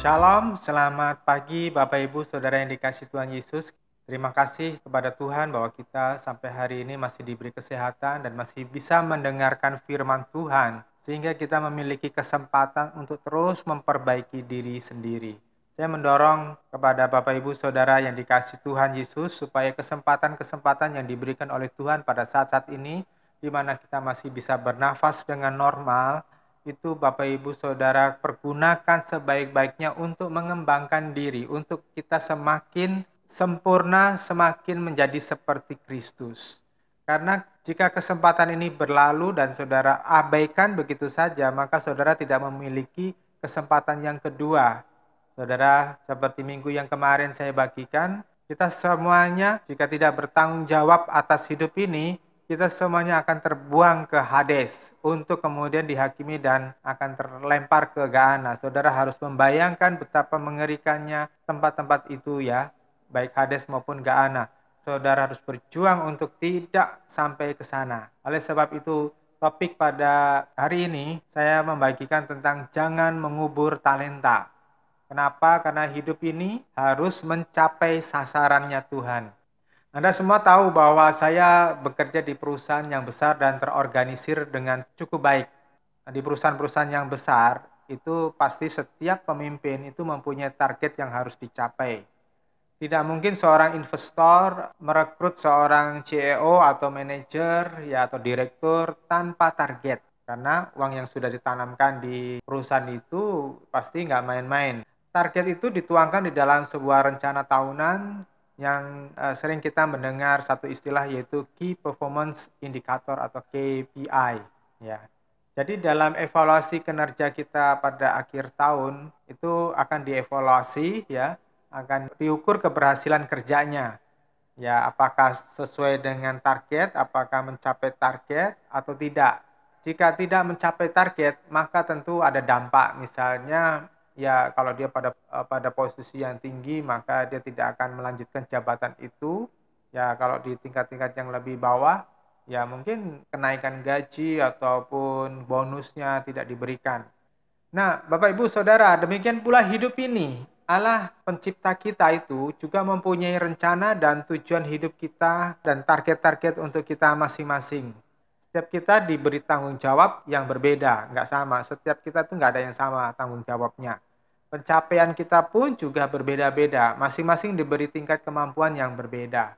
Shalom, selamat pagi Bapak Ibu Saudara yang dikasihi Tuhan Yesus. Terima kasih kepada Tuhan bahwa kita sampai hari ini masih diberi kesehatan dan masih bisa mendengarkan firman Tuhan. Sehingga kita memiliki kesempatan untuk terus memperbaiki diri sendiri. Saya mendorong kepada Bapak Ibu Saudara yang dikasihi Tuhan Yesus supaya kesempatan-kesempatan yang diberikan oleh Tuhan pada saat-saat ini, di mana kita masih bisa bernafas dengan normal, itu Bapak Ibu Saudara pergunakan sebaik-baiknya untuk mengembangkan diri, untuk kita semakin sempurna, semakin menjadi seperti Kristus. Karena jika kesempatan ini berlalu dan saudara abaikan begitu saja, maka saudara tidak memiliki kesempatan yang kedua. Saudara, seperti minggu yang kemarin saya bagikan, kita semuanya jika tidak bertanggung jawab atas hidup ini, kita semuanya akan terbuang ke Hades untuk kemudian dihakimi dan akan terlempar ke Gehenna. Saudara harus membayangkan betapa mengerikannya tempat-tempat itu ya, baik Hades maupun Gehenna. Saudara harus berjuang untuk tidak sampai ke sana. Oleh sebab itu, topik pada hari ini saya membagikan tentang jangan mengubur talenta. Kenapa? Karena hidup ini harus mencapai sasarannya Tuhan. Anda semua tahu bahwa saya bekerja di perusahaan yang besar dan terorganisir dengan cukup baik. Di perusahaan-perusahaan yang besar, itu pasti setiap pemimpin itu mempunyai target yang harus dicapai. Tidak mungkin seorang investor merekrut seorang CEO atau manajer ya atau direktur tanpa target. Karena uang yang sudah ditanamkan di perusahaan itu pasti nggak main-main. Target itu dituangkan di dalam sebuah rencana tahunan yang sering kita mendengar satu istilah yaitu Key Performance Indicator atau KPI. Ya. Jadi dalam evaluasi kinerja kita pada akhir tahun itu akan dievaluasi ya, akan diukur keberhasilan kerjanya. Ya, apakah sesuai dengan target, apakah mencapai target atau tidak. Jika tidak mencapai target, maka tentu ada dampak. Misalnya, ya kalau dia pada posisi yang tinggi, maka dia tidak akan melanjutkan jabatan itu. Ya, kalau di tingkat-tingkat yang lebih bawah, ya mungkin kenaikan gaji ataupun bonusnya tidak diberikan. Nah, Bapak Ibu Saudara, demikian pula hidup ini. Allah pencipta kita itu juga mempunyai rencana dan tujuan hidup kita dan target-target untuk kita masing-masing. Setiap kita diberi tanggung jawab yang berbeda, nggak sama. Setiap kita tuh nggak ada yang sama tanggung jawabnya. Pencapaian kita pun juga berbeda-beda, masing-masing diberi tingkat kemampuan yang berbeda.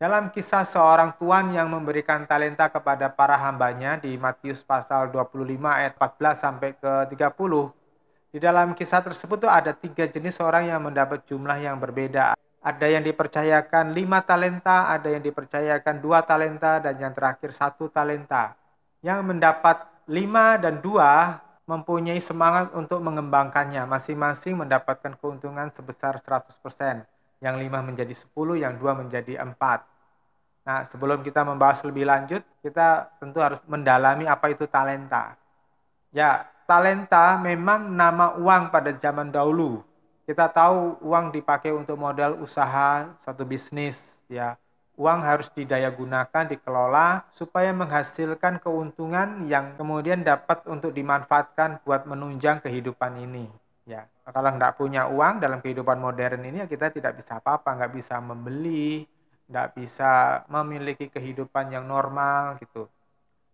Dalam kisah seorang tuan yang memberikan talenta kepada para hambanya di Matius pasal 25 ayat 14 sampai ke 30, di dalam kisah tersebut tuh ada 3 jenis orang yang mendapat jumlah yang berbeda. Ada yang dipercayakan 5 talenta, ada yang dipercayakan 2 talenta, dan yang terakhir 1 talenta. Yang mendapat 5 dan 2 mempunyai semangat untuk mengembangkannya. Masing-masing mendapatkan keuntungan sebesar 100%. Yang 5 menjadi 10, yang 2 menjadi 4. Nah, sebelum kita membahas lebih lanjut, kita tentu harus mendalami apa itu talenta. Ya, talenta memang nama uang pada zaman dahulu. Kita tahu uang dipakai untuk modal usaha suatu bisnis, ya. Uang harus didayagunakan, dikelola supaya menghasilkan keuntungan yang kemudian dapat untuk dimanfaatkan buat menunjang kehidupan ini. Ya, kalau nggak punya uang dalam kehidupan modern ini, ya kita tidak bisa apa-apa, nggak bisa membeli, nggak bisa memiliki kehidupan yang normal gitu.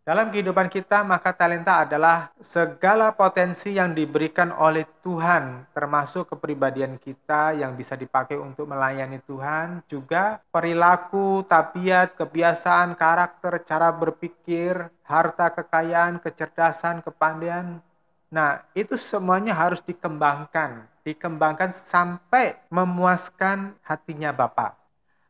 Dalam kehidupan kita, maka talenta adalah segala potensi yang diberikan oleh Tuhan, termasuk kepribadian kita yang bisa dipakai untuk melayani Tuhan, juga perilaku, tabiat, kebiasaan, karakter, cara berpikir, harta kekayaan, kecerdasan, kepandaian. Nah, itu semuanya harus dikembangkan sampai memuaskan hatinya Bapa.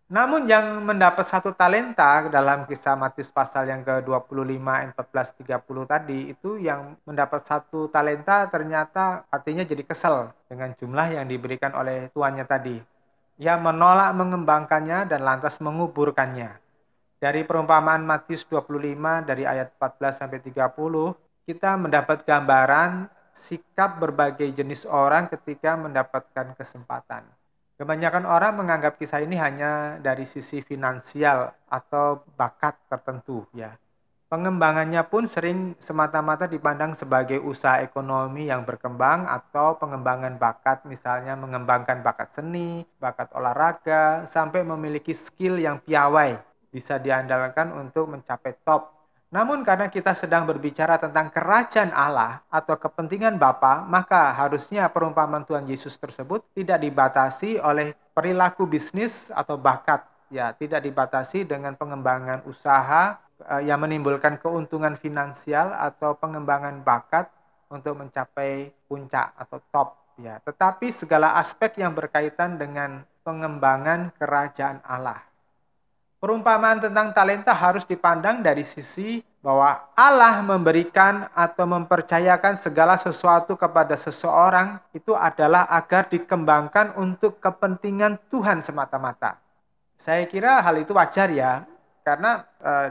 Namun yang mendapat 1 talenta dalam kisah Matius pasal yang ke-25 ayat 14-30 tadi, itu yang mendapat 1 talenta ternyata artinya jadi kesel dengan jumlah yang diberikan oleh tuannya tadi. Ia menolak mengembangkannya dan lantas menguburkannya. Dari perumpamaan Matius 25 dari ayat 14-30, kita mendapat gambaran sikap berbagai jenis orang ketika mendapatkan kesempatan. Kebanyakan orang menganggap kisah ini hanya dari sisi finansial atau bakat tertentu ya. Pengembangannya pun sering semata-mata dipandang sebagai usaha ekonomi yang berkembang atau pengembangan bakat, misalnya mengembangkan bakat seni, bakat olahraga, sampai memiliki skill yang piawai, bisa diandalkan untuk mencapai top. Namun karena kita sedang berbicara tentang kerajaan Allah atau kepentingan Bapa, maka harusnya perumpamaan Tuhan Yesus tersebut tidak dibatasi oleh perilaku bisnis atau bakat. Ya, tidak dibatasi dengan pengembangan usaha yang menimbulkan keuntungan finansial atau pengembangan bakat untuk mencapai puncak atau top. Ya, tetapi segala aspek yang berkaitan dengan pengembangan kerajaan Allah. Perumpamaan tentang talenta harus dipandang dari sisi bahwa Allah memberikan atau mempercayakan segala sesuatu kepada seseorang itu adalah agar dikembangkan untuk kepentingan Tuhan semata-mata. Saya kira hal itu wajar ya, karena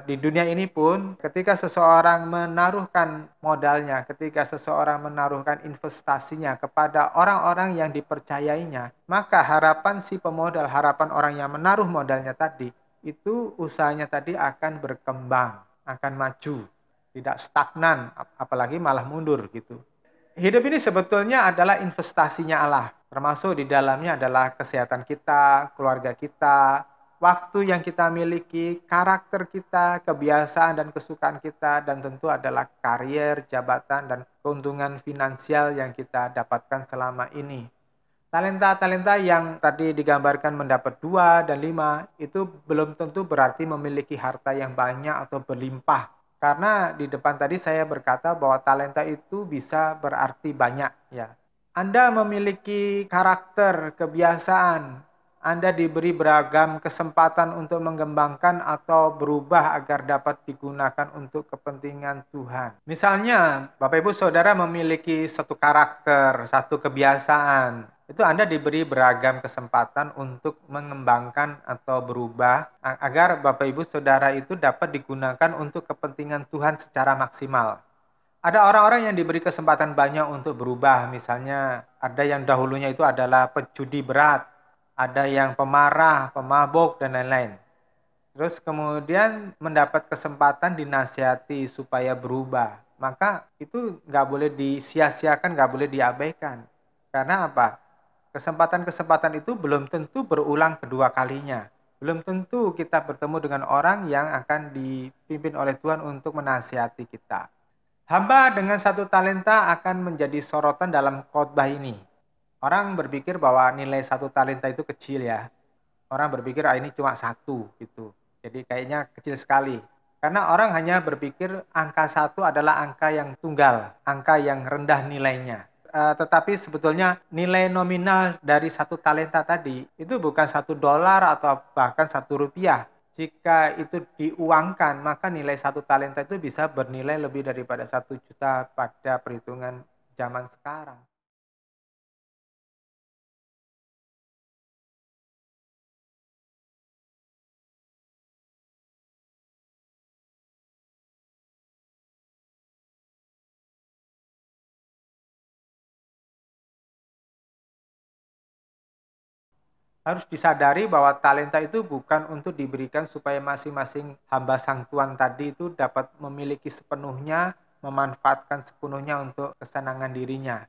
di dunia ini pun ketika seseorang menaruhkan modalnya, ketika seseorang menaruhkan investasinya kepada orang-orang yang dipercayainya, maka harapan si pemodal, harapan orang yang menaruh modalnya tadi, itu usahanya tadi akan berkembang, akan maju, tidak stagnan, apalagi malah mundur gitu. Hidup ini sebetulnya adalah investasinya Allah, termasuk di dalamnya adalah kesehatan kita, keluarga kita, waktu yang kita miliki, karakter kita, kebiasaan dan kesukaan kita, dan tentu adalah karier, jabatan, dan keuntungan finansial yang kita dapatkan selama ini. Talenta-talenta yang tadi digambarkan mendapat 2 dan 5 itu belum tentu berarti memiliki harta yang banyak atau berlimpah. Karena di depan tadi saya berkata bahwa talenta itu bisa berarti banyak ya. Anda memiliki karakter, kebiasaan, Anda diberi beragam kesempatan untuk mengembangkan atau berubah agar dapat digunakan untuk kepentingan Tuhan. Misalnya, Bapak Ibu Saudara memiliki satu karakter, satu kebiasaan, itu Anda diberi beragam kesempatan untuk mengembangkan atau berubah agar Bapak Ibu Saudara itu dapat digunakan untuk kepentingan Tuhan secara maksimal. Ada orang-orang yang diberi kesempatan banyak untuk berubah, misalnya ada yang dahulunya itu adalah pejudi berat, ada yang pemarah, pemabuk, dan lain-lain. Terus kemudian mendapat kesempatan dinasihati supaya berubah. Maka itu nggak boleh disia-siakan, nggak boleh diabaikan. Karena apa? Kesempatan-kesempatan itu belum tentu berulang kedua kalinya. Belum tentu kita bertemu dengan orang yang akan dipimpin oleh Tuhan untuk menasihati kita. Hamba dengan satu talenta akan menjadi sorotan dalam khotbah ini. Orang berpikir bahwa nilai satu talenta itu kecil ya. Orang berpikir ini cuma satu gitu. Jadi kayaknya kecil sekali. Karena orang hanya berpikir angka satu adalah angka yang tunggal, angka yang rendah nilainya. Tetapi sebetulnya nilai nominal dari satu talenta tadi itu bukan $1 atau bahkan Rp1. Jika itu diuangkan, maka nilai satu talenta itu bisa bernilai lebih daripada 1 juta pada perhitungan zaman sekarang. Harus disadari bahwa talenta itu bukan untuk diberikan supaya masing-masing hamba sang Tuhan tadi itu dapat memiliki sepenuhnya, memanfaatkan sepenuhnya untuk kesenangan dirinya.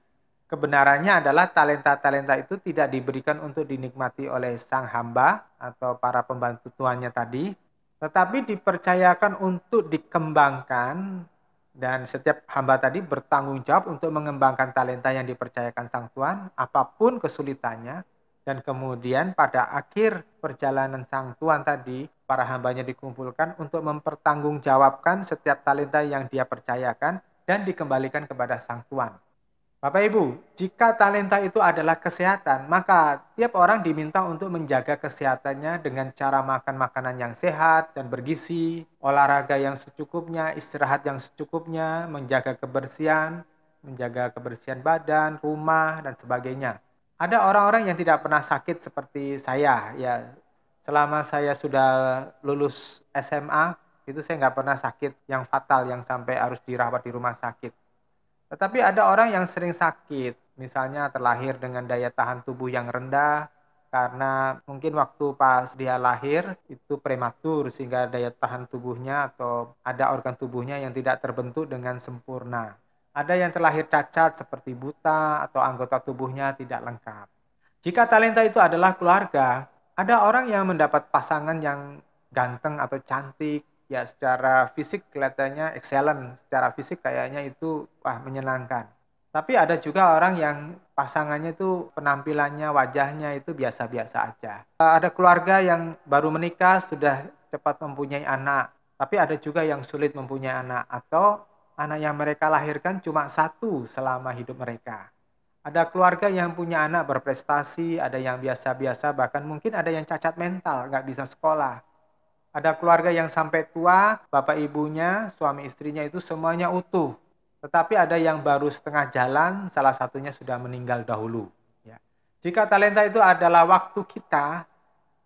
Kebenarannya adalah talenta-talenta itu tidak diberikan untuk dinikmati oleh sang hamba atau para pembantu tuannya tadi, tetapi dipercayakan untuk dikembangkan, dan setiap hamba tadi bertanggung jawab untuk mengembangkan talenta yang dipercayakan sang tuan, apapun kesulitannya, dan kemudian pada akhir perjalanan sang tuan tadi, para hambanya dikumpulkan untuk mempertanggungjawabkan setiap talenta yang dia percayakan dan dikembalikan kepada sang tuan. Bapak Ibu, jika talenta itu adalah kesehatan, maka tiap orang diminta untuk menjaga kesehatannya dengan cara makan makanan yang sehat dan bergizi, olahraga yang secukupnya, istirahat yang secukupnya, menjaga kebersihan badan, rumah, dan sebagainya. Ada orang-orang yang tidak pernah sakit seperti saya, ya. Selama saya sudah lulus SMA, itu saya nggak pernah sakit yang fatal yang sampai harus dirawat di rumah sakit. Tetapi ada orang yang sering sakit, misalnya terlahir dengan daya tahan tubuh yang rendah, karena mungkin waktu pas dia lahir itu prematur sehingga daya tahan tubuhnya atau ada organ tubuhnya yang tidak terbentuk dengan sempurna. Ada yang terlahir cacat seperti buta atau anggota tubuhnya tidak lengkap. Jika talenta itu adalah keluarga, ada orang yang mendapat pasangan yang ganteng atau cantik, ya secara fisik kelihatannya excellent, secara fisik kayaknya itu wah menyenangkan. Tapi ada juga orang yang pasangannya itu penampilannya, wajahnya itu biasa-biasa aja. Ada keluarga yang baru menikah sudah cepat mempunyai anak, tapi ada juga yang sulit mempunyai anak atau anak yang mereka lahirkan cuma satu selama hidup mereka. Ada keluarga yang punya anak berprestasi, ada yang biasa-biasa, bahkan mungkin ada yang cacat mental, nggak bisa sekolah. Ada keluarga yang sampai tua, bapak ibunya, suami istrinya itu semuanya utuh. Tetapi ada yang baru setengah jalan, salah satunya sudah meninggal dahulu. Ya. Jika talenta itu adalah waktu kita,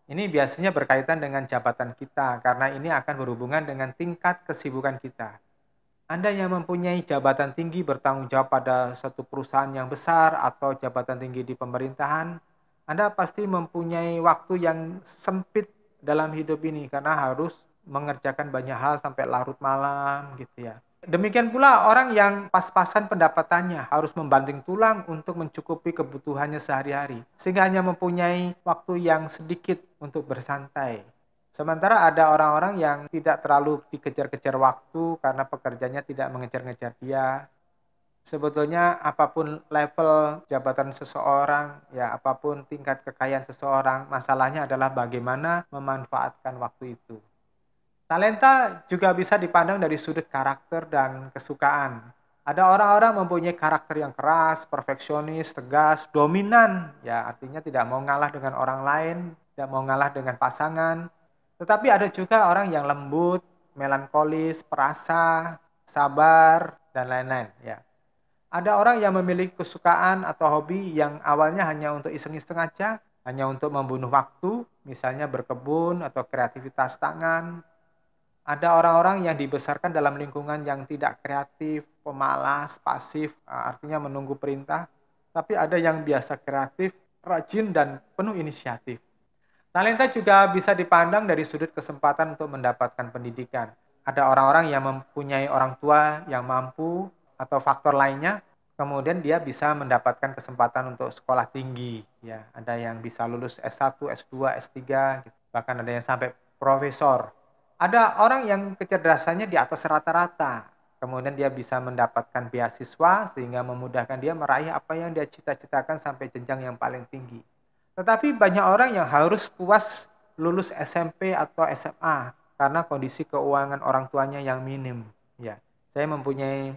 ini biasanya berkaitan dengan jabatan kita, karena ini akan berhubungan dengan tingkat kesibukan kita. Anda yang mempunyai jabatan tinggi bertanggung jawab pada suatu perusahaan yang besar atau jabatan tinggi di pemerintahan, Anda pasti mempunyai waktu yang sempit dalam hidup ini karena harus mengerjakan banyak hal sampai larut malam gitu ya. Demikian pula orang yang pas-pasan pendapatannya harus membanting tulang untuk mencukupi kebutuhannya sehari-hari, sehingga hanya mempunyai waktu yang sedikit untuk bersantai. Sementara ada orang-orang yang tidak terlalu dikejar-kejar waktu karena pekerjaannya tidak mengejar-ngejar dia. Sebetulnya apapun level jabatan seseorang, ya apapun tingkat kekayaan seseorang, masalahnya adalah bagaimana memanfaatkan waktu itu. Talenta juga bisa dipandang dari sudut karakter dan kesukaan. Ada orang-orang mempunyai karakter yang keras, perfeksionis, tegas, dominan, ya artinya tidak mau ngalah dengan orang lain, tidak mau ngalah dengan pasangan. Tetapi ada juga orang yang lembut, melankolis, perasa, sabar, dan lain-lain, ya. Ada orang yang memiliki kesukaan atau hobi yang awalnya hanya untuk iseng-iseng aja, hanya untuk membunuh waktu, misalnya berkebun atau kreativitas tangan. Ada orang-orang yang dibesarkan dalam lingkungan yang tidak kreatif, pemalas, pasif, artinya menunggu perintah. Tapi ada yang biasa kreatif, rajin, dan penuh inisiatif. Talenta juga bisa dipandang dari sudut kesempatan untuk mendapatkan pendidikan. Ada orang-orang yang mempunyai orang tua yang mampu atau faktor lainnya, kemudian dia bisa mendapatkan kesempatan untuk sekolah tinggi. Ya, ada yang bisa lulus S1, S2, S3, bahkan ada yang sampai profesor. Ada orang yang kecerdasannya di atas rata-rata, kemudian dia bisa mendapatkan beasiswa sehingga memudahkan dia meraih apa yang dia cita-citakan sampai jenjang yang paling tinggi. Tetapi banyak orang yang harus puas lulus SMP atau SMA karena kondisi keuangan orang tuanya yang minim. Ya, saya mempunyai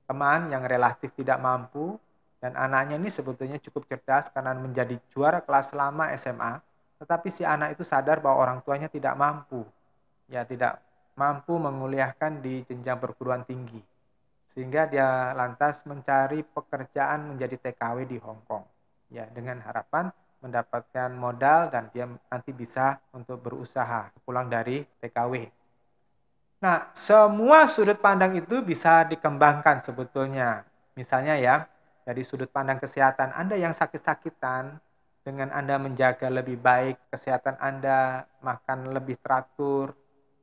teman yang relatif tidak mampu dan anaknya ini sebetulnya cukup cerdas karena menjadi juara kelas lama SMA, tetapi si anak itu sadar bahwa orang tuanya tidak mampu. Ya, tidak mampu menguliahkan di jenjang perguruan tinggi. Sehingga dia lantas mencari pekerjaan menjadi TKW di Hong Kong. Ya, dengan harapan mendapatkan modal dan dia nanti bisa untuk berusaha pulang dari TKW. Nah, semua sudut pandang itu bisa dikembangkan sebetulnya. Misalnya ya, dari sudut pandang kesehatan, Anda yang sakit-sakitan, dengan Anda menjaga lebih baik kesehatan Anda, makan lebih teratur,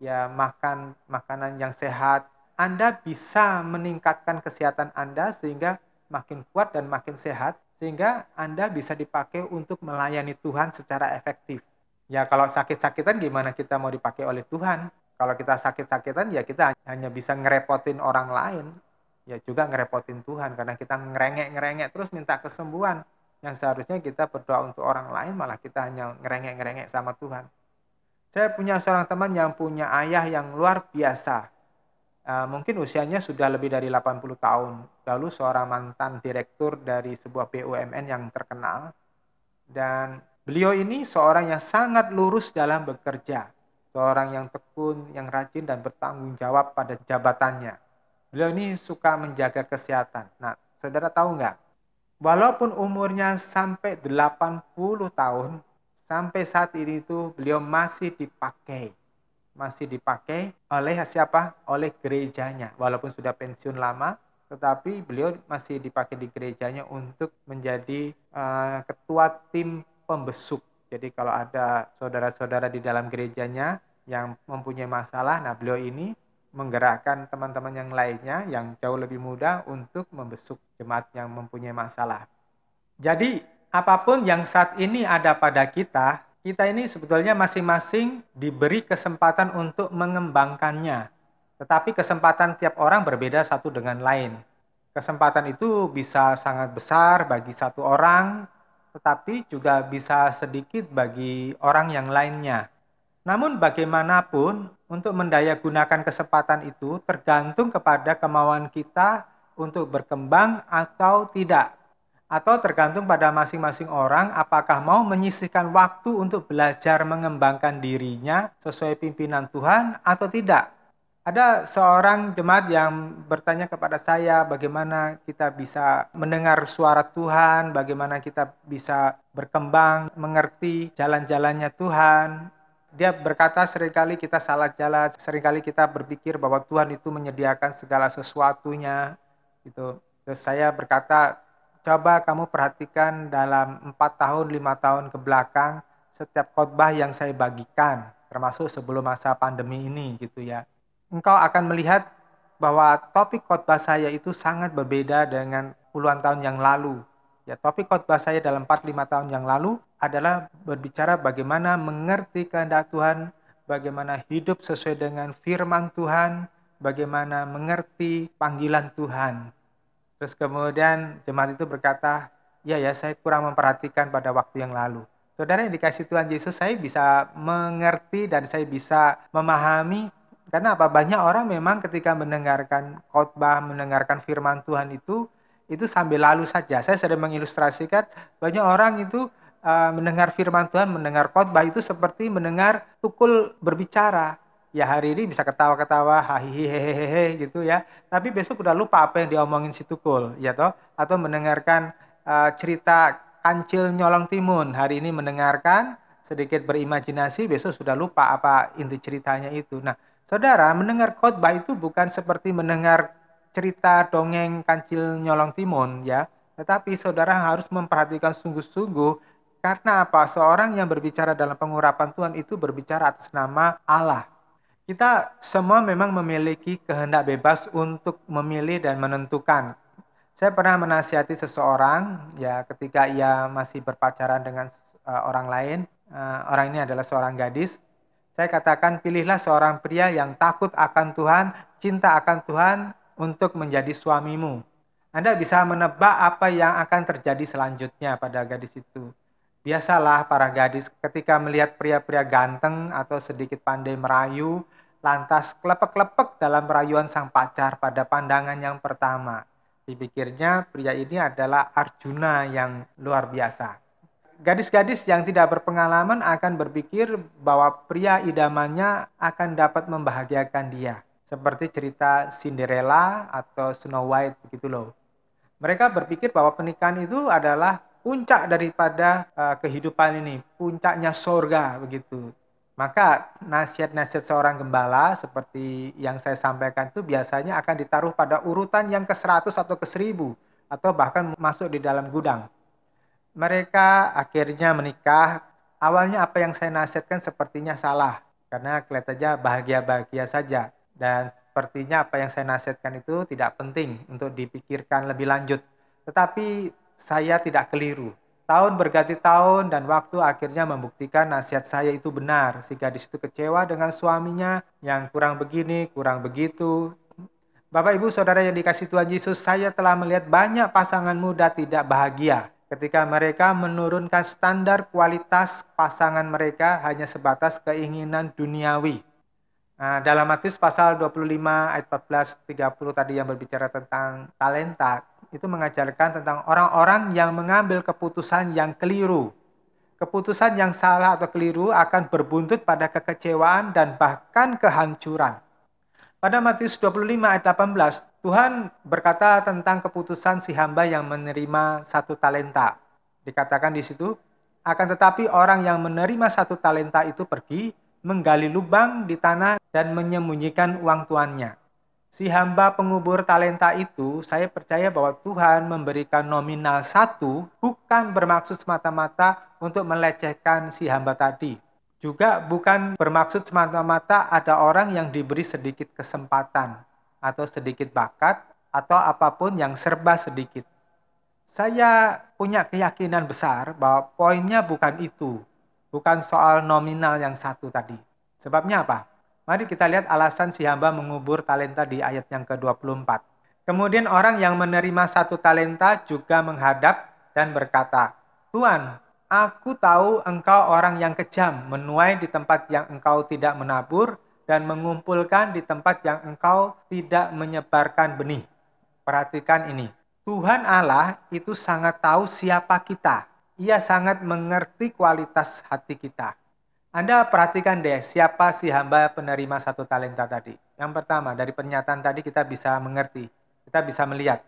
ya makan makanan yang sehat, Anda bisa meningkatkan kesehatan Anda sehingga makin kuat dan makin sehat, sehingga Anda bisa dipakai untuk melayani Tuhan secara efektif. Ya kalau sakit-sakitan gimana kita mau dipakai oleh Tuhan? Kalau kita sakit-sakitan ya kita hanya bisa ngerepotin orang lain. Ya juga ngerepotin Tuhan karena kita ngerengek-ngerengek terus minta kesembuhan. Yang seharusnya kita berdoa untuk orang lain malah kita hanya ngerengek-ngerengek sama Tuhan. Saya punya seorang teman yang punya ayah yang luar biasa. Mungkin usianya sudah lebih dari 80 tahun. Lalu seorang mantan direktur dari sebuah BUMN yang terkenal. Dan beliau ini seorang yang sangat lurus dalam bekerja. Seorang yang tekun, yang rajin, dan bertanggung jawab pada jabatannya. Beliau ini suka menjaga kesehatan. Nah, saudara tahu nggak? Walaupun umurnya sampai 80 tahun, sampai saat ini itu beliau masih dipakai. Masih dipakai oleh siapa? Oleh gerejanya. Walaupun sudah pensiun lama, tetapi beliau masih dipakai di gerejanya untuk menjadi ketua tim pembesuk. Jadi kalau ada saudara-saudara di dalam gerejanya yang mempunyai masalah, nah beliau ini menggerakkan teman-teman yang lainnya yang jauh lebih muda untuk membesuk jemaat yang mempunyai masalah. Jadi apapun yang saat ini ada pada kita, kita ini sebetulnya masing-masing diberi kesempatan untuk mengembangkannya. Tetapi kesempatan tiap orang berbeda satu dengan lain. Kesempatan itu bisa sangat besar bagi satu orang, tetapi juga bisa sedikit bagi orang yang lainnya. Namun bagaimanapun, untuk mendayagunakan kesempatan itu tergantung kepada kemauan kita untuk berkembang atau tidak. Atau tergantung pada masing-masing orang apakah mau menyisihkan waktu untuk belajar mengembangkan dirinya sesuai pimpinan Tuhan atau tidak. Ada seorang jemaat yang bertanya kepada saya bagaimana kita bisa mendengar suara Tuhan, bagaimana kita bisa berkembang, mengerti jalan-jalannya Tuhan. Dia berkata seringkali kita salah jalan, seringkali kita berpikir bahwa Tuhan itu menyediakan segala sesuatunya. Gitu. Terus saya berkata, coba kamu perhatikan dalam 4 tahun, 5 tahun ke belakang, setiap khotbah yang saya bagikan, termasuk sebelum masa pandemi ini gitu ya. Engkau akan melihat bahwa topik khotbah saya itu sangat berbeda dengan puluhan tahun yang lalu. Ya, topik khotbah saya dalam 4-5 tahun yang lalu adalah berbicara bagaimana mengerti kehendak Tuhan, bagaimana hidup sesuai dengan firman Tuhan, bagaimana mengerti panggilan Tuhan. Terus kemudian jemaat itu berkata, ya saya kurang memperhatikan pada waktu yang lalu. Saudara yang dikasih Tuhan Yesus, saya bisa mengerti dan saya bisa memahami. Karena apa? Banyak orang memang ketika mendengarkan khotbah, mendengarkan firman Tuhan itu sambil lalu saja. Saya sering mengilustrasikan banyak orang itu mendengar firman Tuhan, mendengar khotbah itu seperti mendengar tukul berbicara. Ya hari ini bisa ketawa-ketawa, hahihi gitu ya. Tapi besok udah lupa apa yang diomongin si tukul, ya toh? Atau mendengarkan cerita kancil nyolong timun. Hari ini mendengarkan sedikit berimajinasi, besok sudah lupa apa inti ceritanya itu. Nah, saudara, mendengar khotbah itu bukan seperti mendengar cerita dongeng kancil nyolong timun ya, tetapi saudara harus memperhatikan sungguh-sungguh karena apa? Seorang yang berbicara dalam pengurapan Tuhan itu berbicara atas nama Allah. Kita semua memang memiliki kehendak bebas untuk memilih dan menentukan. Saya pernah menasihati seseorang ya ketika ia masih berpacaran dengan orang lain. Orang ini adalah seorang gadis. Saya katakan pilihlah seorang pria yang takut akan Tuhan, cinta akan Tuhan untuk menjadi suamimu. Anda bisa menebak apa yang akan terjadi selanjutnya pada gadis itu. Biasalah para gadis ketika melihat pria-pria ganteng atau sedikit pandai merayu, lantas klepek-klepek dalam rayuan sang pacar pada pandangan yang pertama. Dipikirnya pria ini adalah Arjuna yang luar biasa. Gadis-gadis yang tidak berpengalaman akan berpikir bahwa pria idamannya akan dapat membahagiakan dia. Seperti cerita Cinderella atau Snow White begitu loh. Mereka berpikir bahwa pernikahan itu adalah puncak daripada kehidupan ini, puncaknya surga begitu. Maka nasihat-nasihat seorang gembala seperti yang saya sampaikan itu biasanya akan ditaruh pada urutan yang ke-100 atau ke-1000 atau bahkan masuk di dalam gudang. Mereka akhirnya menikah. Awalnya apa yang saya nasihatkan sepertinya salah karena kelihatannya bahagia-bahagia saja. Dan sepertinya apa yang saya nasihatkan itu tidak penting untuk dipikirkan lebih lanjut. Tetapi saya tidak keliru. Tahun berganti tahun dan waktu akhirnya membuktikan nasihat saya itu benar. Si gadis itu kecewa dengan suaminya yang kurang begini, kurang begitu. Bapak, Ibu, Saudara yang dikasih Tuhan Yesus, saya telah melihat banyak pasangan muda tidak bahagia ketika mereka menurunkan standar kualitas pasangan mereka hanya sebatas keinginan duniawi. Nah, dalam Matius pasal 25 ayat 14-30 tadi yang berbicara tentang talenta, itu mengajarkan tentang orang-orang yang mengambil keputusan yang keliru. Keputusan yang salah atau keliru akan berbuntut pada kekecewaan dan bahkan kehancuran. Pada Matius 25 ayat 18, Tuhan berkata tentang keputusan si hamba yang menerima 1 talenta. Dikatakan di situ, akan tetapi orang yang menerima 1 talenta itu pergi, menggali lubang di tanah dan menyembunyikan uang tuannya. Si hamba pengubur talenta itu, saya percaya bahwa Tuhan memberikan nominal satu bukan bermaksud semata-mata untuk melecehkan si hamba tadi. Juga bukan bermaksud semata-mata ada orang yang diberi sedikit kesempatan atau sedikit bakat atau apapun yang serba sedikit. Saya punya keyakinan besar bahwa poinnya bukan itu, bukan soal nominal yang satu tadi. Sebabnya apa? Mari kita lihat alasan si hamba mengubur talenta di ayat yang ke-24. Kemudian orang yang menerima satu talenta juga menghadap dan berkata, "Tuan, aku tahu engkau orang yang kejam, menuai di tempat yang engkau tidak menabur dan mengumpulkan di tempat yang engkau tidak menyebarkan benih." Perhatikan ini. Tuhan Allah itu sangat tahu siapa kita. Ia sangat mengerti kualitas hati kita. Anda perhatikan deh siapa si hamba penerima satu talenta tadi. Yang pertama, dari pernyataan tadi kita bisa mengerti. Kita bisa melihat.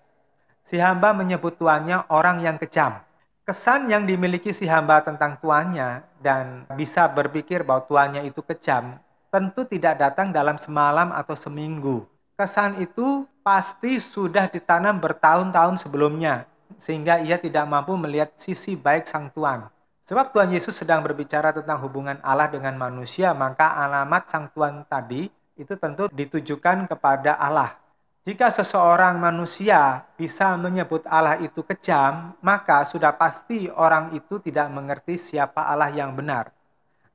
Si hamba menyebut tuannya orang yang kejam. Kesan yang dimiliki si hamba tentang tuannya dan bisa berpikir bahwa tuannya itu kejam, tentu tidak datang dalam semalam atau seminggu. Kesan itu pasti sudah ditanam bertahun-tahun sebelumnya, sehingga ia tidak mampu melihat sisi baik sang tuan. Sebab Tuhan Yesus sedang berbicara tentang hubungan Allah dengan manusia, maka alamat sang tuan tadi itu tentu ditujukan kepada Allah. Jika seseorang manusia bisa menyebut Allah itu kejam, maka sudah pasti orang itu tidak mengerti siapa Allah yang benar.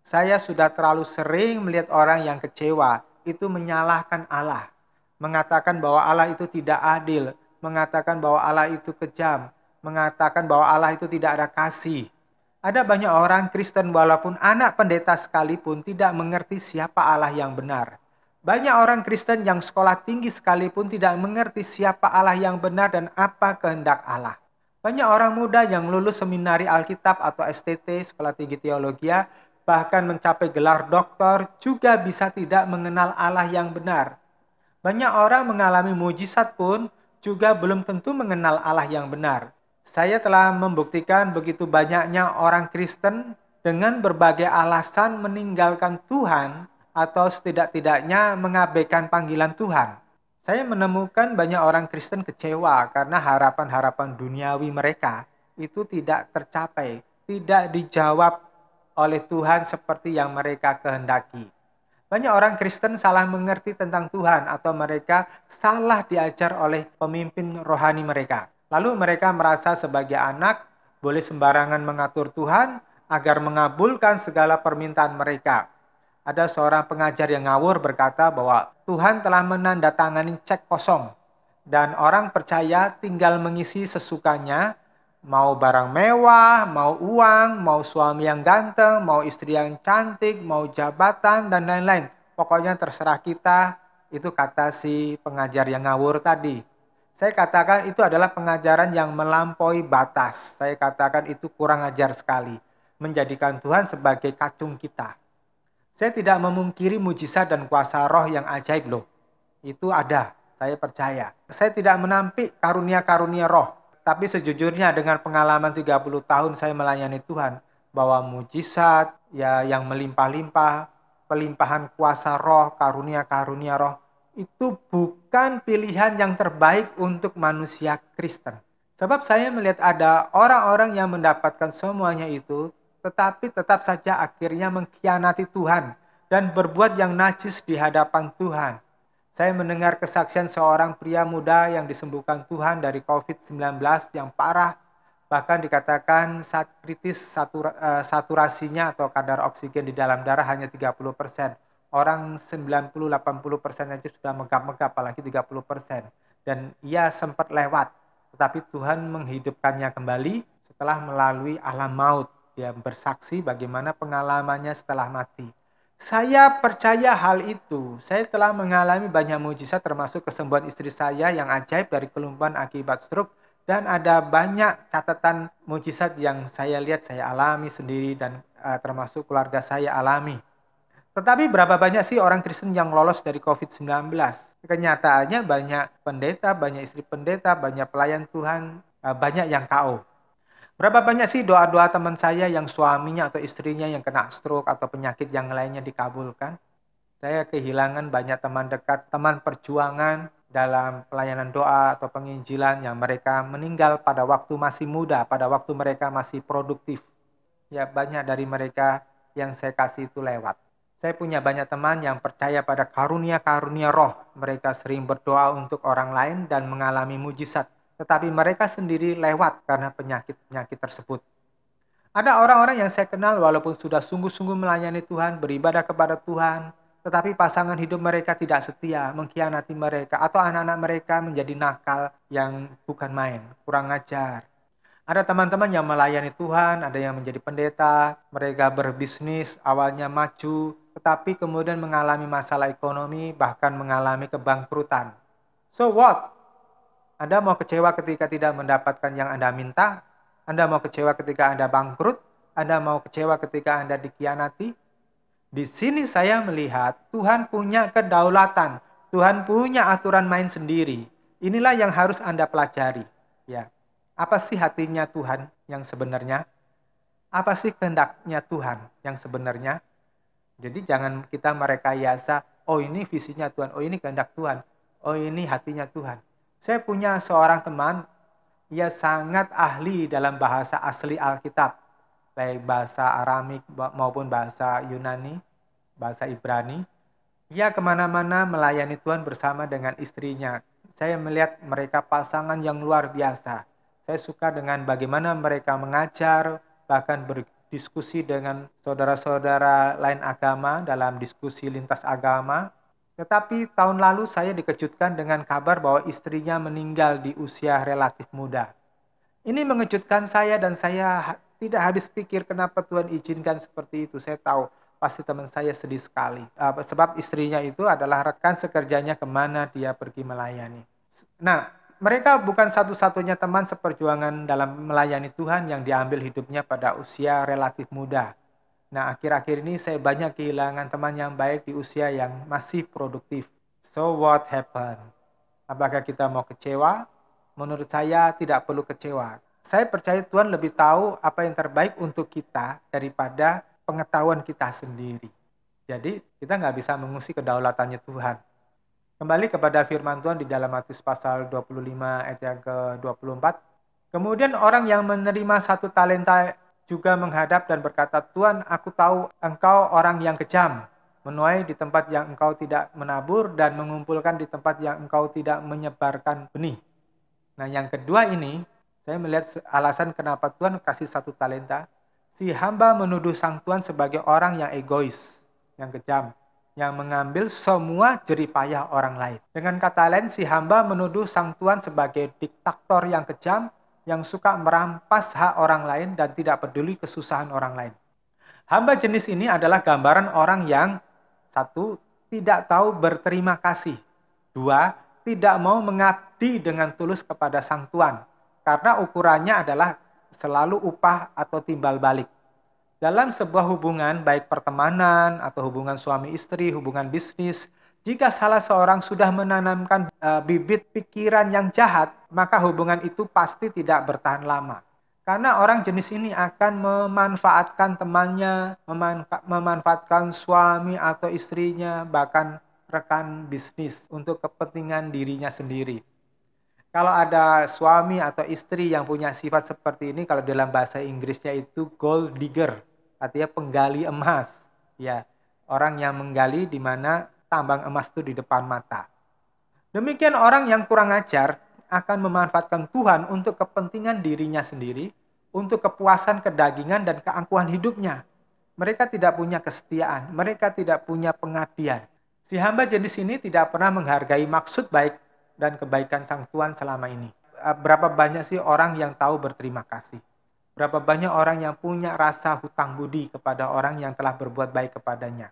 Saya sudah terlalu sering melihat orang yang kecewa, itu menyalahkan Allah. Mengatakan bahwa Allah itu tidak adil, mengatakan bahwa Allah itu kejam, mengatakan bahwa Allah itu tidak ada kasih. Ada banyak orang Kristen walaupun anak pendeta sekalipun tidak mengerti siapa Allah yang benar. Banyak orang Kristen yang sekolah tinggi sekalipun tidak mengerti siapa Allah yang benar dan apa kehendak Allah. Banyak orang muda yang lulus seminari Alkitab atau STT, Sekolah Tinggi Teologi, bahkan mencapai gelar doktor, juga bisa tidak mengenal Allah yang benar. Banyak orang mengalami mujizat pun juga belum tentu mengenal Allah yang benar. Saya telah membuktikan begitu banyaknya orang Kristen dengan berbagai alasan meninggalkan Tuhan atau setidak-tidaknya mengabaikan panggilan Tuhan. Saya menemukan banyak orang Kristen kecewa karena harapan-harapan duniawi mereka itu tidak tercapai, tidak dijawab oleh Tuhan seperti yang mereka kehendaki. Banyak orang Kristen salah mengerti tentang Tuhan atau mereka salah diajar oleh pemimpin rohani mereka. Lalu mereka merasa sebagai anak boleh sembarangan mengatur Tuhan agar mengabulkan segala permintaan mereka. Ada seorang pengajar yang ngawur berkata bahwa Tuhan telah menandatangani cek kosong dan orang percaya tinggal mengisi sesukanya, mau barang mewah, mau uang, mau suami yang ganteng, mau istri yang cantik, mau jabatan dan lain-lain. Pokoknya terserah kita, itu kata si pengajar yang ngawur tadi. Saya katakan itu adalah pengajaran yang melampaui batas. Saya katakan itu kurang ajar sekali. Menjadikan Tuhan sebagai kacung kita. Saya tidak memungkiri mujizat dan kuasa roh yang ajaib loh. Itu ada, saya percaya. Saya tidak menampik karunia-karunia roh. Tapi sejujurnya dengan pengalaman 30 tahun saya melayani Tuhan, bahwa mujizat ya yang melimpah-limpah, pelimpahan kuasa roh, karunia-karunia roh, itu bukan pilihan yang terbaik untuk manusia Kristen. Sebab saya melihat ada orang-orang yang mendapatkan semuanya itu, tetapi tetap saja akhirnya mengkhianati Tuhan dan berbuat yang najis di hadapan Tuhan. Saya mendengar kesaksian seorang pria muda yang disembuhkan Tuhan dari COVID-19 yang parah, bahkan dikatakan saat kritis saturasinya atau kadar oksigen di dalam darah hanya 30%. Orang 90-80% aja sudah megap-megap, apalagi 30%. Dan ia sempat lewat, tetapi Tuhan menghidupkannya kembali setelah melalui alam maut. Dia bersaksi bagaimana pengalamannya setelah mati. Saya percaya hal itu. Saya telah mengalami banyak mujizat termasuk kesembuhan istri saya yang ajaib dari kelumpuhan akibat stroke. Dan ada banyak catatan mujizat yang saya lihat, saya alami sendiri dan termasuk keluarga saya alami. Tetapi berapa banyak sih orang Kristen yang lolos dari COVID-19? Kenyataannya banyak pendeta, banyak istri pendeta, banyak pelayan Tuhan, banyak yang KO. Berapa banyak sih doa-doa teman saya yang suaminya atau istrinya yang kena stroke atau penyakit yang lainnya dikabulkan? Saya kehilangan banyak teman dekat, teman perjuangan, dalam pelayanan doa atau penginjilan yang mereka meninggal pada waktu masih muda, pada waktu mereka masih produktif. Ya, banyak dari mereka yang saya kasih itu lewat. Saya punya banyak teman yang percaya pada karunia-karunia roh. Mereka sering berdoa untuk orang lain dan mengalami mujizat. Tetapi mereka sendiri lewat karena penyakit-penyakit tersebut. Ada orang-orang yang saya kenal walaupun sudah sungguh-sungguh melayani Tuhan, beribadah kepada Tuhan, tetapi pasangan hidup mereka tidak setia, mengkhianati mereka, atau anak-anak mereka menjadi nakal yang bukan main, kurang ajar. Ada teman-teman yang melayani Tuhan, ada yang menjadi pendeta, mereka berbisnis, awalnya maju, tetapi kemudian mengalami masalah ekonomi, bahkan mengalami kebangkrutan. So what? Anda mau kecewa ketika tidak mendapatkan yang Anda minta? Anda mau kecewa ketika Anda bangkrut? Anda mau kecewa ketika Anda dikhianati? Di sini saya melihat Tuhan punya kedaulatan. Tuhan punya aturan main sendiri. Inilah yang harus Anda pelajari. Ya. Apa sih hatinya Tuhan yang sebenarnya? Apa sih kehendaknya Tuhan yang sebenarnya? Jadi jangan kita merekayasa, oh ini visinya Tuhan, oh ini kehendak Tuhan, oh ini hatinya Tuhan. Saya punya seorang teman, ia sangat ahli dalam bahasa asli Alkitab, baik bahasa Aramik maupun bahasa Yunani, bahasa Ibrani. Ia kemana-mana melayani Tuhan bersama dengan istrinya. Saya melihat mereka pasangan yang luar biasa. Saya suka dengan bagaimana mereka mengajar, bahkan berdiskusi dengan saudara-saudara lain agama dalam diskusi lintas agama. Tetapi tahun lalu saya dikejutkan dengan kabar bahwa istrinya meninggal di usia relatif muda. Ini mengejutkan saya dan saya tidak habis pikir kenapa Tuhan izinkan seperti itu. Saya tahu pasti teman saya sedih sekali. Sebab istrinya itu adalah rekan sekerjanya kemana dia pergi melayani. Nah, mereka bukan satu-satunya teman seperjuangan dalam melayani Tuhan yang diambil hidupnya pada usia relatif muda. Nah, akhir-akhir ini saya banyak kehilangan teman yang baik di usia yang masih produktif. So what happened? Apakah kita mau kecewa? Menurut saya tidak perlu kecewa. Saya percaya Tuhan lebih tahu apa yang terbaik untuk kita daripada pengetahuan kita sendiri. Jadi kita nggak bisa mengusik kedaulatannya Tuhan. Kembali kepada firman Tuhan di dalam Matius pasal 25 ayat yang ke-24. Kemudian orang yang menerima 1 talenta juga menghadap dan berkata, Tuhan, aku tahu engkau orang yang kejam, menuai di tempat yang engkau tidak menabur dan mengumpulkan di tempat yang engkau tidak menyebarkan benih. Nah, yang kedua ini, saya melihat alasan kenapa Tuhan kasih 1 talenta. Si hamba menuduh sang Tuhan sebagai orang yang egois, yang kejam, yang mengambil semua jeripayah orang lain. Dengan kata lain, si hamba menuduh sang Tuhan sebagai diktator yang kejam, yang suka merampas hak orang lain dan tidak peduli kesusahan orang lain. Hamba jenis ini adalah gambaran orang yang, satu, tidak tahu berterima kasih. Dua, tidak mau mengabdi dengan tulus kepada sang Tuhan. Karena ukurannya adalah selalu upah atau timbal balik. Dalam sebuah hubungan, baik pertemanan atau hubungan suami istri, hubungan bisnis, jika salah seorang sudah menanamkan bibit pikiran yang jahat, maka hubungan itu pasti tidak bertahan lama. Karena orang jenis ini akan memanfaatkan temannya, memanfaatkan suami atau istrinya, bahkan rekan bisnis untuk kepentingan dirinya sendiri. Kalau ada suami atau istri yang punya sifat seperti ini, kalau dalam bahasa Inggrisnya itu gold digger, artinya penggali emas. Ya, orang yang menggali di mana tambang emas itu di depan mata. Demikian orang yang kurang ajar akan memanfaatkan Tuhan untuk kepentingan dirinya sendiri, untuk kepuasan kedagingan dan keangkuhan hidupnya. Mereka tidak punya kesetiaan, mereka tidak punya pengabdian. Si hamba jenis ini tidak pernah menghargai maksud baik dan kebaikan sang Tuhan selama ini. Berapa banyak sih orang yang tahu berterima kasih? Berapa banyak orang yang punya rasa hutang budi kepada orang yang telah berbuat baik kepadanya?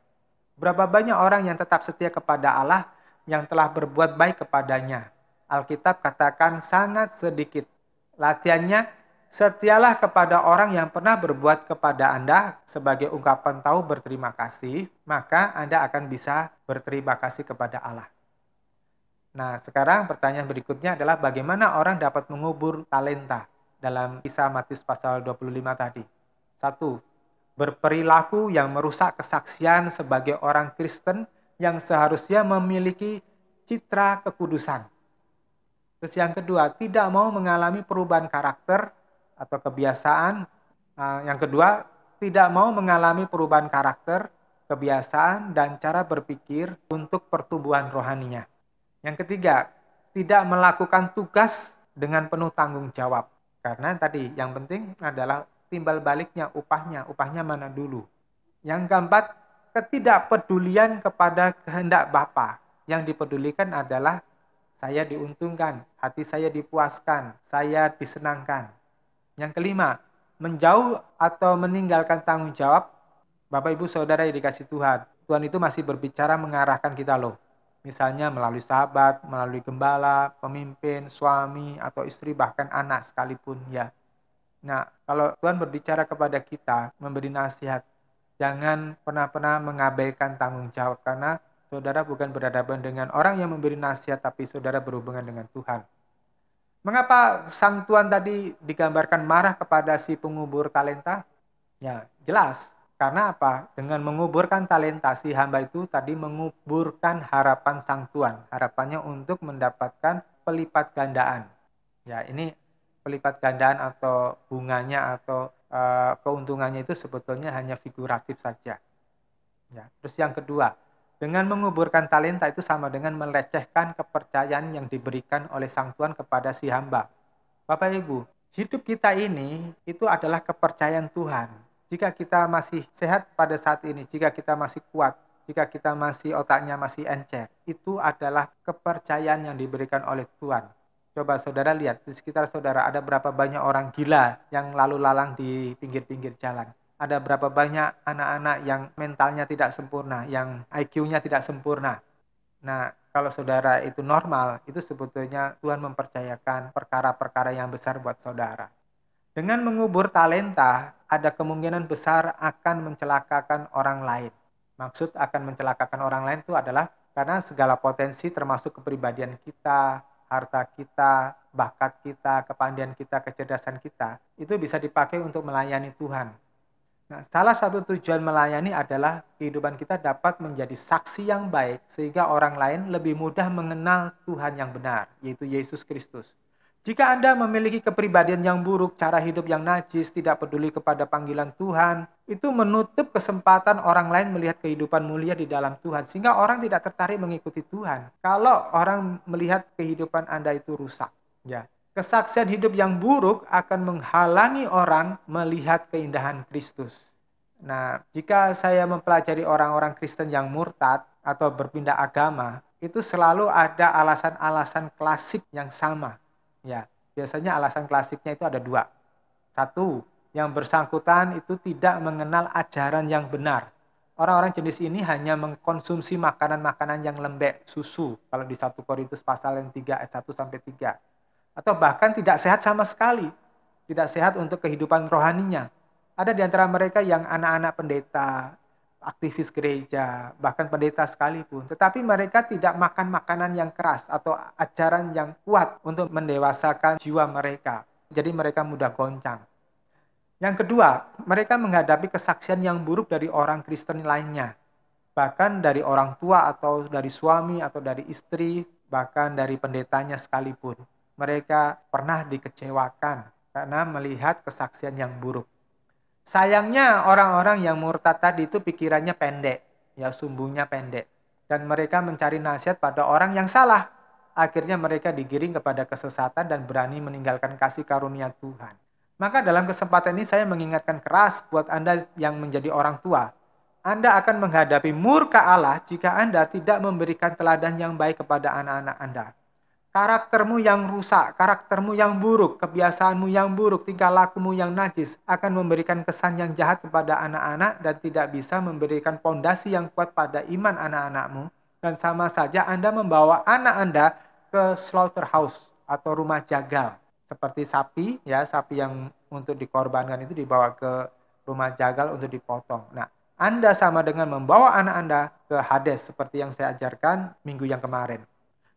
Berapa banyak orang yang tetap setia kepada Allah yang telah berbuat baik kepadanya? Alkitab katakan sangat sedikit. Latihannya, setialah kepada orang yang pernah berbuat kepada Anda sebagai ungkapan tahu berterima kasih, maka Anda akan bisa berterima kasih kepada Allah. Nah, sekarang pertanyaan berikutnya adalah bagaimana orang dapat mengubur talenta dalam kisah Matius pasal 25 tadi. 1. Berperilaku yang merusak kesaksian sebagai orang Kristen yang seharusnya memiliki citra kekudusan. Terus yang kedua, tidak mau mengalami perubahan karakter atau kebiasaan. Yang kedua, tidak mau mengalami perubahan karakter, kebiasaan, dan cara berpikir untuk pertumbuhan rohaninya. Yang ketiga, tidak melakukan tugas dengan penuh tanggung jawab. Karena tadi yang penting adalah timbal baliknya, upahnya mana dulu. Yang keempat, ketidakpedulian kepada kehendak Bapa. Yang dipedulikan adalah saya diuntungkan, hati saya dipuaskan, saya disenangkan. Yang kelima, menjauh atau meninggalkan tanggung jawab. Bapak, Ibu, Saudara yang dikasih Tuhan. Tuhan itu masih berbicara mengarahkan kita loh. Misalnya melalui sahabat, melalui gembala, pemimpin, suami, atau istri, bahkan anak sekalipun ya. Nah, kalau Tuhan berbicara kepada kita, memberi nasihat, jangan pernah-pernah mengabaikan tanggung jawab, karena saudara bukan berhadapan dengan orang yang memberi nasihat, tapi saudara berhubungan dengan Tuhan. Mengapa sang Tuhan tadi digambarkan marah kepada si pengubur talenta? Ya, jelas. Karena apa? Dengan menguburkan talenta, si hamba itu tadi menguburkan harapan sang Tuhan. Harapannya untuk mendapatkan pelipat gandaan. Ya, ini pelipat gandaan atau bunganya atau keuntungannya itu sebetulnya hanya figuratif saja. Ya, terus yang kedua, dengan menguburkan talenta itu sama dengan melecehkan kepercayaan yang diberikan oleh sang Tuhan kepada si hamba. Bapak Ibu, hidup kita ini itu adalah kepercayaan Tuhan. Jika kita masih sehat pada saat ini, jika kita masih kuat, jika kita masih otaknya masih encer, itu adalah kepercayaan yang diberikan oleh Tuhan. Coba saudara lihat, di sekitar saudara ada berapa banyak orang gila yang lalu lalang di pinggir-pinggir jalan. Ada berapa banyak anak-anak yang mentalnya tidak sempurna, yang IQ-nya tidak sempurna. Nah, kalau saudara itu normal, itu sebetulnya Tuhan mempercayakan perkara-perkara yang besar buat saudara. Dengan mengubur talenta, ada kemungkinan besar akan mencelakakan orang lain. Maksud akan mencelakakan orang lain itu adalah karena segala potensi termasuk kepribadian kita, harta kita, bakat kita, kepandaian kita, kecerdasan kita, itu bisa dipakai untuk melayani Tuhan. Nah, salah satu tujuan melayani adalah kehidupan kita dapat menjadi saksi yang baik sehingga orang lain lebih mudah mengenal Tuhan yang benar, yaitu Yesus Kristus. Jika Anda memiliki kepribadian yang buruk, cara hidup yang najis, tidak peduli kepada panggilan Tuhan, itu menutup kesempatan orang lain melihat kehidupan mulia di dalam Tuhan, sehingga orang tidak tertarik mengikuti Tuhan. Kalau orang melihat kehidupan Anda itu rusak, ya. Kesaksian hidup yang buruk akan menghalangi orang melihat keindahan Kristus. Nah, jika saya mempelajari orang-orang Kristen yang murtad atau berpindah agama, itu selalu ada alasan-alasan klasik yang sama. Ya, biasanya alasan klasiknya itu ada dua. Satu, yang bersangkutan itu tidak mengenal ajaran yang benar. Orang-orang jenis ini hanya mengkonsumsi makanan-makanan yang lembek, susu, kalau di 1 Korintus pasal yang 3 ayat 1 sampai 3. Atau bahkan tidak sehat sama sekali. Tidak sehat untuk kehidupan rohaninya. Ada di antara mereka yang anak-anak pendeta, aktivis gereja, bahkan pendeta sekalipun. Tetapi mereka tidak makan makanan yang keras atau ajaran yang kuat untuk mendewasakan jiwa mereka. Jadi mereka mudah goncang. Yang kedua, mereka menghadapi kesaksian yang buruk dari orang Kristen lainnya. Bahkan dari orang tua atau dari suami atau dari istri, bahkan dari pendetanya sekalipun. Mereka pernah dikecewakan karena melihat kesaksian yang buruk. Sayangnya orang-orang yang murtad tadi itu pikirannya pendek, ya sumbunya pendek. Dan mereka mencari nasihat pada orang yang salah. Akhirnya mereka digiring kepada kesesatan dan berani meninggalkan kasih karunia Tuhan. Maka dalam kesempatan ini saya mengingatkan keras buat Anda yang menjadi orang tua. Anda akan menghadapi murka Allah jika Anda tidak memberikan teladan yang baik kepada anak-anak Anda. Karaktermu yang rusak, karaktermu yang buruk, kebiasaanmu yang buruk, tingkah lakumu yang najis akan memberikan kesan yang jahat kepada anak-anak dan tidak bisa memberikan fondasi yang kuat pada iman anak-anakmu. Dan sama saja Anda membawa anak Anda ke slaughterhouse atau rumah jagal. Seperti sapi, ya sapi yang untuk dikorbankan itu dibawa ke rumah jagal untuk dipotong. Nah, Anda sama dengan membawa anak Anda ke Hades seperti yang saya ajarkan minggu yang kemarin.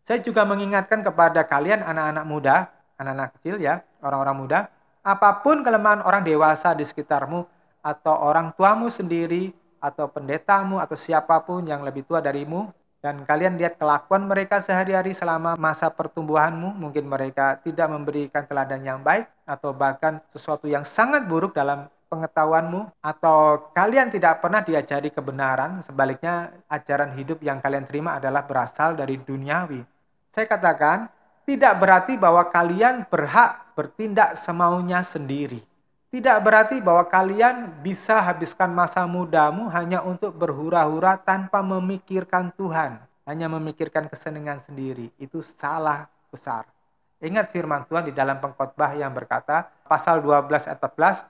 Saya juga mengingatkan kepada kalian anak-anak muda, anak-anak kecil ya, orang-orang muda, apapun kelemahan orang dewasa di sekitarmu, atau orang tuamu sendiri, atau pendetamu, atau siapapun yang lebih tua darimu, Dan kalian lihat kelakuan mereka sehari-hari selama masa pertumbuhanmu. Mungkin mereka tidak memberikan teladan yang baik, atau bahkan sesuatu yang sangat buruk dalam pengetahuanmu, atau kalian tidak pernah diajari kebenaran. Sebaliknya, ajaran hidup yang kalian terima adalah berasal dari duniawi. Saya katakan, tidak berarti bahwa kalian berhak bertindak semaunya sendiri. Tidak berarti bahwa kalian bisa habiskan masa mudamu hanya untuk berhura-hura tanpa memikirkan Tuhan, hanya memikirkan kesenangan sendiri. Itu salah besar. Ingat firman Tuhan di dalam Pengkhotbah yang berkata, pasal 12 ayat 14,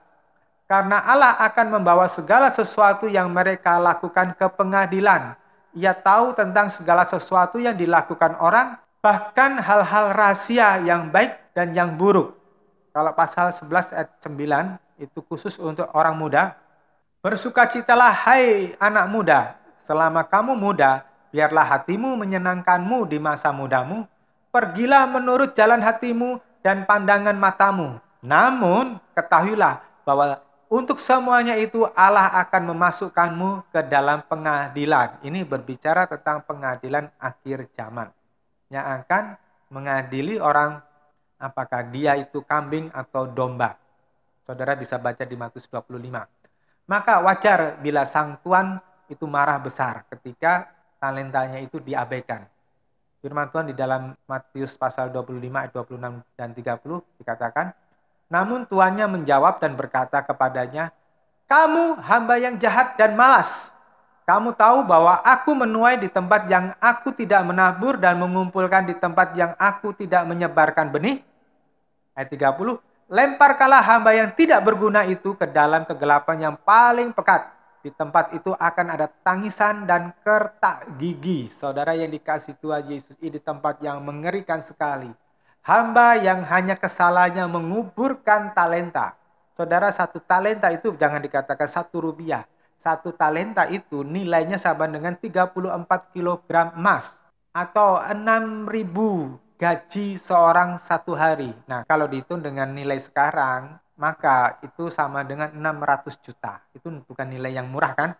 karena Allah akan membawa segala sesuatu yang mereka lakukan ke pengadilan. Ia tahu tentang segala sesuatu yang dilakukan orang, bahkan hal-hal rahasia yang baik dan yang buruk. Kalau pasal 11 ayat 9 itu khusus untuk orang muda. Bersukacitalah hai anak muda, selama kamu muda, biarlah hatimu menyenangkanmu di masa mudamu. Pergilah menurut jalan hatimu dan pandangan matamu. Namun ketahuilah bahwa untuk semuanya itu Allah akan memasukkanmu ke dalam pengadilan. Ini berbicara tentang pengadilan akhir zaman yang akan mengadili orang apakah dia itu kambing atau domba. Saudara bisa baca di Matius 25. Maka wajar bila sang tuan itu marah besar ketika talentanya itu diabaikan. Firman Tuhan di dalam Matius pasal 25 ayat 26 dan 30 dikatakan, namun tuannya menjawab dan berkata kepadanya, kamu hamba yang jahat dan malas. Kamu tahu bahwa aku menuai di tempat yang aku tidak menabur dan mengumpulkan di tempat yang aku tidak menyebarkan benih. Ayat 30, lemparkanlah hamba yang tidak berguna itu ke dalam kegelapan yang paling pekat. Di tempat itu akan ada tangisan dan kertak gigi. Saudara yang dikasihi Tuhan Yesus, ini tempat yang mengerikan sekali. Hamba yang hanya kesalahannya menguburkan talenta. Saudara, satu talenta itu jangan dikatakan Rp1. Satu talenta itu nilainya sama dengan 34 kilogram emas. Atau 6.000 gaji seorang satu hari. Nah, kalau dihitung dengan nilai sekarang, maka itu sama dengan 600 juta. Itu bukan nilai yang murah kan?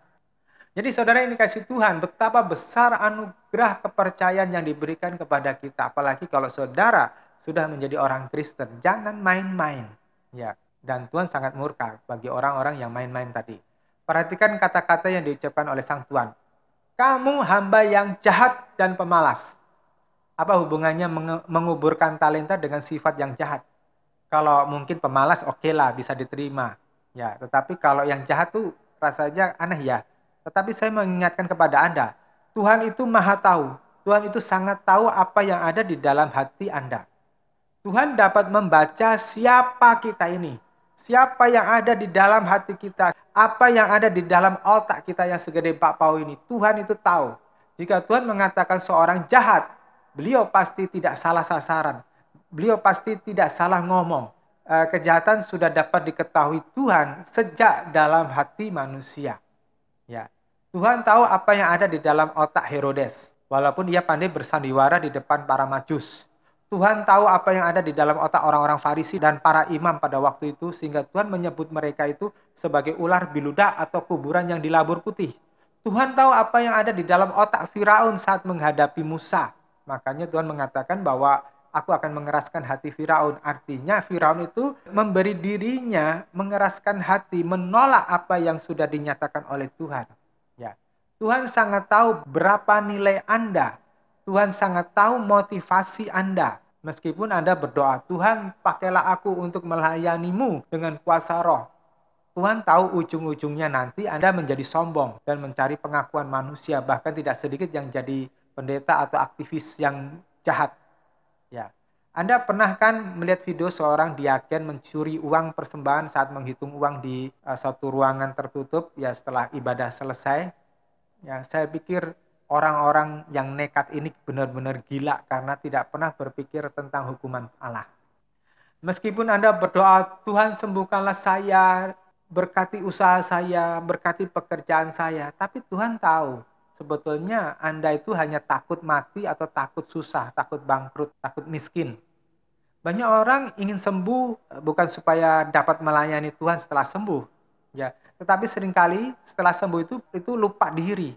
Jadi saudara yang dikasih Tuhan, betapa besar anugerah kepercayaan yang diberikan kepada kita. Apalagi kalau saudara sudah menjadi orang Kristen, jangan main-main. Ya, dan Tuhan sangat murka bagi orang-orang yang main-main tadi. Perhatikan kata-kata yang diucapkan oleh Sang Tuhan. Kamu hamba yang jahat dan pemalas. Apa hubungannya menguburkan talenta dengan sifat yang jahat? Kalau mungkin pemalas, oke lah, bisa diterima. Ya, tetapi kalau yang jahat tuh rasanya aneh ya. Tetapi saya mengingatkan kepada Anda, Tuhan itu maha tahu. Tuhan itu sangat tahu apa yang ada di dalam hati Anda. Tuhan dapat membaca siapa kita ini. Siapa yang ada di dalam hati kita. Apa yang ada di dalam otak kita yang segede bakpao ini. Tuhan itu tahu. Jika Tuhan mengatakan seorang jahat, beliau pasti tidak salah sasaran. Beliau pasti tidak salah ngomong. Kejahatan sudah dapat diketahui Tuhan sejak dalam hati manusia. Ya. Tuhan tahu apa yang ada di dalam otak Herodes. Walaupun ia pandai bersandiwara di depan para majus. Tuhan tahu apa yang ada di dalam otak orang-orang Farisi dan para imam pada waktu itu. Sehingga Tuhan menyebut mereka itu sebagai ular biludak atau kuburan yang dilabur putih. Tuhan tahu apa yang ada di dalam otak Firaun saat menghadapi Musa. Makanya Tuhan mengatakan bahwa aku akan mengeraskan hati Firaun. Artinya Firaun itu memberi dirinya, mengeraskan hati, menolak apa yang sudah dinyatakan oleh Tuhan. Ya. Tuhan sangat tahu berapa nilai Anda. Tuhan sangat tahu motivasi Anda. Meskipun Anda berdoa, Tuhan pakailah aku untuk melayanimu dengan kuasa roh. Tuhan tahu ujung-ujungnya nanti Anda menjadi sombong dan mencari pengakuan manusia. Bahkan tidak sedikit yang jadi pendeta atau aktivis yang jahat. Ya, Anda pernah kan melihat video seorang diaken mencuri uang persembahan saat menghitung uang di suatu ruangan tertutup ya setelah ibadah selesai. Ya, saya pikir orang-orang yang nekat ini benar-benar gila karena tidak pernah berpikir tentang hukuman Allah. Meskipun Anda berdoa, Tuhan sembuhkanlah saya, berkati usaha saya, berkati pekerjaan saya, tapi Tuhan tahu sebetulnya Anda itu hanya takut mati atau takut susah, takut bangkrut, takut miskin. Banyak orang ingin sembuh bukan supaya dapat melayani Tuhan setelah sembuh, ya, tetapi seringkali setelah sembuh itu lupa diri.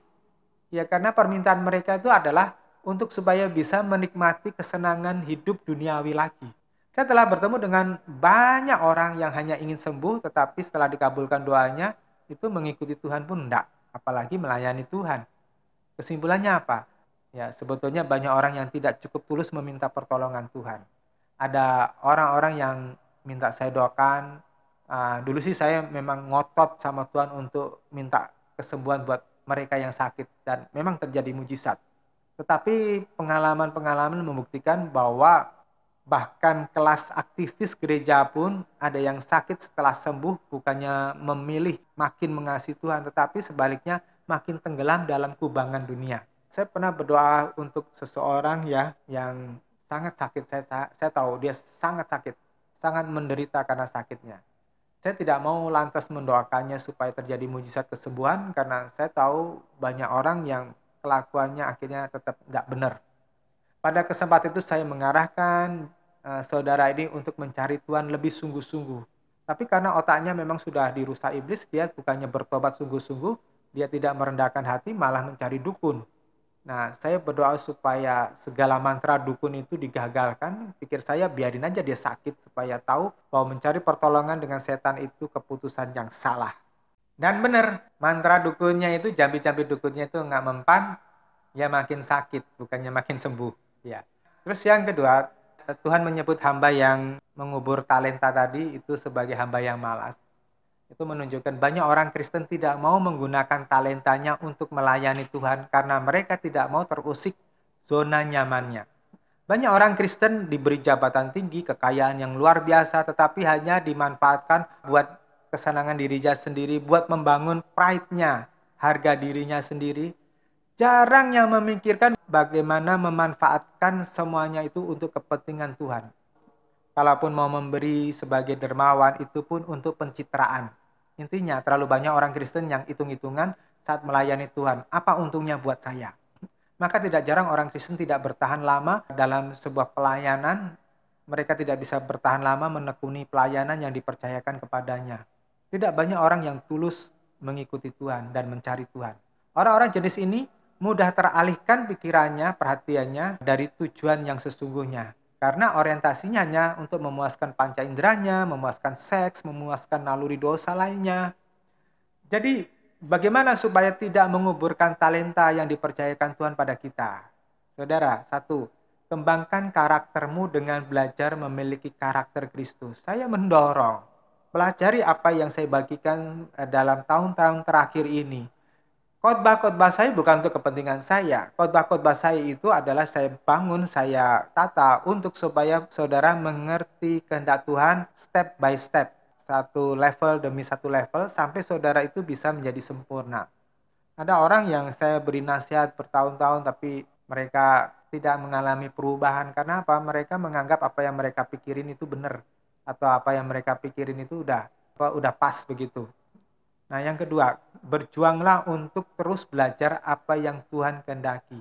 Ya, karena permintaan mereka itu adalah untuk supaya bisa menikmati kesenangan hidup duniawi lagi. Saya telah bertemu dengan banyak orang yang hanya ingin sembuh, tetapi setelah dikabulkan doanya, itu mengikuti Tuhan pun enggak, apalagi melayani Tuhan. Kesimpulannya apa? Ya, sebetulnya banyak orang yang tidak cukup tulus meminta pertolongan Tuhan. Ada orang-orang yang minta saya doakan. Dulu sih saya memang ngotot sama Tuhan untuk minta kesembuhan buat mereka yang sakit, dan memang terjadi mujizat. Tetapi pengalaman-pengalaman membuktikan bahwa bahkan kelas aktivis gereja pun ada yang sakit setelah sembuh, bukannya memilih makin mengasihi Tuhan, tetapi sebaliknya makin tenggelam dalam kubangan dunia. Saya pernah berdoa untuk seseorang ya yang sangat sakit. Saya tahu dia sangat sakit, sangat menderita karena sakitnya. Saya tidak mau lantas mendoakannya supaya terjadi mujizat kesembuhan, karena saya tahu banyak orang yang kelakuannya akhirnya tetap nggak benar. Pada kesempatan itu saya mengarahkan saudara ini untuk mencari Tuhan lebih sungguh-sungguh. Tapi karena otaknya memang sudah dirusak iblis, dia bukannya bertobat sungguh-sungguh, dia tidak merendahkan hati, malah mencari dukun. Nah, saya berdoa supaya segala mantra dukun itu digagalkan. Pikir saya biarin aja dia sakit supaya tahu bahwa mencari pertolongan dengan setan itu keputusan yang salah. Dan benar, mantra dukunnya itu, jambi-jambi dukunnya itu nggak mempan, ya makin sakit, bukannya makin sembuh. Ya. Terus yang kedua, Tuhan menyebut hamba yang mengubur talenta tadi itu sebagai hamba yang malas. Itu menunjukkan banyak orang Kristen tidak mau menggunakan talentanya untuk melayani Tuhan karena mereka tidak mau terusik zona nyamannya. Banyak orang Kristen diberi jabatan tinggi, kekayaan yang luar biasa, tetapi hanya dimanfaatkan buat kesenangan dirinya sendiri, buat membangun pride-nya, harga dirinya sendiri. Jarang yang memikirkan bagaimana memanfaatkan semuanya itu untuk kepentingan Tuhan. Kalaupun mau memberi sebagai dermawan, itu pun untuk pencitraan. Intinya, terlalu banyak orang Kristen yang hitung-hitungan saat melayani Tuhan. Apa untungnya buat saya? Maka tidak jarang orang Kristen tidak bertahan lama dalam sebuah pelayanan. Mereka tidak bisa bertahan lama menekuni pelayanan yang dipercayakan kepadanya. Tidak banyak orang yang tulus mengikuti Tuhan dan mencari Tuhan. Orang-orang jenis ini mudah teralihkan pikirannya, perhatiannya dari tujuan yang sesungguhnya. Karena orientasinya hanya untuk memuaskan panca inderanya, memuaskan seks, memuaskan naluri dosa lainnya. Jadi bagaimana supaya tidak menguburkan talenta yang dipercayakan Tuhan pada kita? Saudara, satu, kembangkan karaktermu dengan belajar memiliki karakter Kristus. Saya mendorong, pelajari apa yang saya bagikan dalam tahun-tahun terakhir ini. Khotbah-khotbah saya bukan untuk kepentingan saya. Khotbah-khotbah saya itu adalah saya bangun, saya tata untuk supaya saudara mengerti kehendak Tuhan step by step. Satu level demi satu level sampai saudara itu bisa menjadi sempurna. Ada orang yang saya beri nasihat bertahun-tahun tapi mereka tidak mengalami perubahan. Karena apa? Mereka menganggap apa yang mereka pikirin itu benar. Atau apa yang mereka pikirin itu udah pas begitu. Nah, yang kedua, berjuanglah untuk terus belajar apa yang Tuhan kehendaki.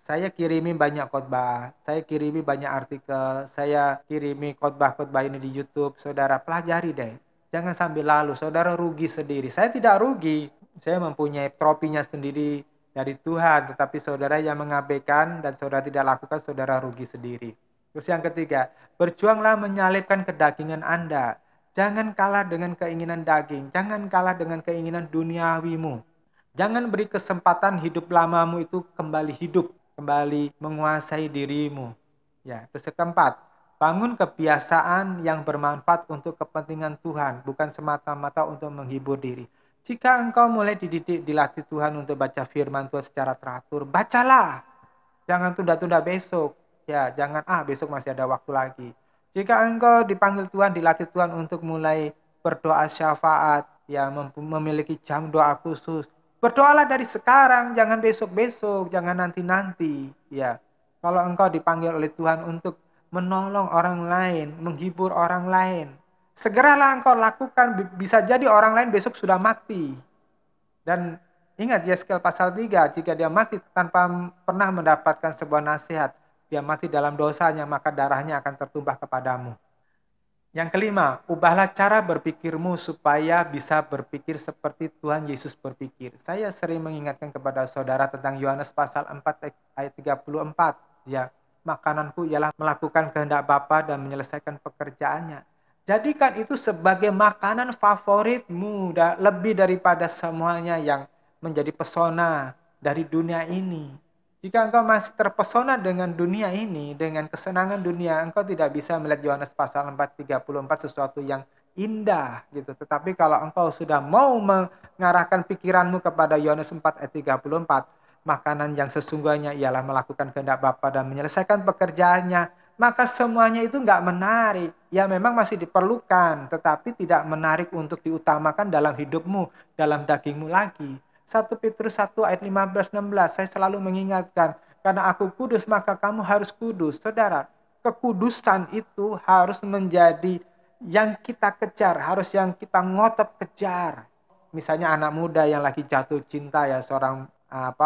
Saya kirimi banyak khotbah, saya kirimi banyak artikel, saya kirimi khotbah-khotbah ini di YouTube. Saudara pelajari deh. Jangan sambil lalu, saudara rugi sendiri. Saya tidak rugi. Saya mempunyai tropinya sendiri dari Tuhan, tetapi saudara yang mengabaikan dan saudara tidak lakukan, saudara rugi sendiri. Terus yang ketiga, berjuanglah menyalipkan kedagingan Anda. Jangan kalah dengan keinginan daging. Jangan kalah dengan keinginan duniawimu. Jangan beri kesempatan hidup lamamu itu kembali hidup. Kembali menguasai dirimu. Ya, terus keempat, bangun kebiasaan yang bermanfaat untuk kepentingan Tuhan. Bukan semata-mata untuk menghibur diri. Jika engkau mulai dididik, dilatih Tuhan untuk baca firman Tuhan secara teratur, bacalah. Jangan tunda-tunda besok. Ya, jangan besok masih ada waktu lagi. Jika engkau dipanggil Tuhan, dilatih Tuhan untuk mulai berdoa syafaat, ya memiliki jam doa khusus. Berdoalah dari sekarang, jangan besok-besok, jangan nanti-nanti. Ya, kalau engkau dipanggil oleh Tuhan untuk menolong orang lain, menghibur orang lain, segeralah engkau lakukan. Bisa jadi orang lain besok sudah mati. Dan ingat Yeskel pasal 3, jika dia mati tanpa pernah mendapatkan sebuah nasihat, dia mati dalam dosanya, maka darahnya akan tertumpah kepadamu. Yang kelima, ubahlah cara berpikirmu supaya bisa berpikir seperti Tuhan Yesus berpikir. Saya sering mengingatkan kepada saudara tentang Yohanes pasal 4 ayat 34. Ya, makananku ialah melakukan kehendak Bapa dan menyelesaikan pekerjaannya. Jadikan itu sebagai makanan favoritmu, lebih daripada semuanya yang menjadi pesona dari dunia ini. Jika engkau masih terpesona dengan dunia ini, dengan kesenangan dunia, engkau tidak bisa melihat Yohanes pasal 4:34 sesuatu yang indah gitu. Tetapi kalau engkau sudah mau mengarahkan pikiranmu kepada Yohanes 4 ayat 34, makanan yang sesungguhnya ialah melakukan kehendak Bapa dan menyelesaikan pekerjaannya, maka semuanya itu enggak menarik. Ya memang masih diperlukan, tetapi tidak menarik untuk diutamakan dalam hidupmu, dalam dagingmu lagi. 1 Petrus 1 ayat 15-16, saya selalu mengingatkan, karena aku kudus maka kamu harus kudus. Saudara, kekudusan itu harus menjadi yang kita kejar, harus yang kita ngotot kejar. Misalnya anak muda yang lagi jatuh cinta, ya seorang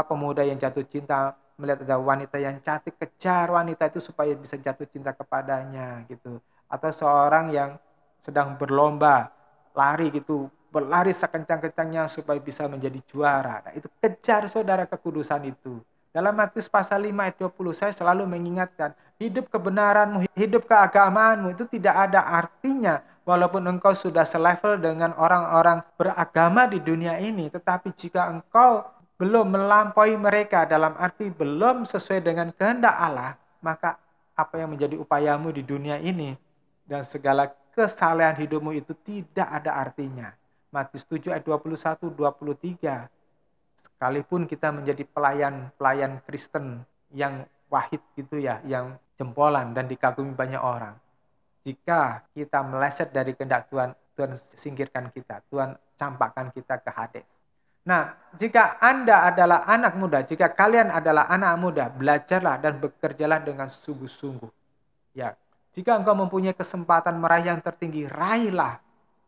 pemuda yang jatuh cinta melihat ada wanita yang cantik, kejar wanita itu supaya bisa jatuh cinta kepadanya gitu. Atau seorang yang sedang berlomba lari gitu, berlari sekencang-kencangnya supaya bisa menjadi juara. Nah, itu kejar saudara kekudusan itu. Dalam Matius pasal 5 ayat 20 saya selalu mengingatkan, hidup kebenaranmu, hidup keagamaanmu itu tidak ada artinya walaupun engkau sudah selevel dengan orang-orang beragama di dunia ini, tetapi jika engkau belum melampaui mereka dalam arti belum sesuai dengan kehendak Allah, maka apa yang menjadi upayamu di dunia ini dan segala kesalehan hidupmu itu tidak ada artinya. Matius 7 ayat 21-23. Sekalipun kita menjadi pelayan Kristen yang wahid gitu ya, yang jempolan dan dikagumi banyak orang. Jika kita meleset dari kehendak Tuhan, Tuhan singkirkan kita, Tuhan campakkan kita ke Hades. Nah, jika Anda adalah anak muda, jika kalian adalah anak muda, belajarlah dan bekerjalah dengan sungguh-sungguh. Ya, jika engkau mempunyai kesempatan meraih yang tertinggi, raihlah.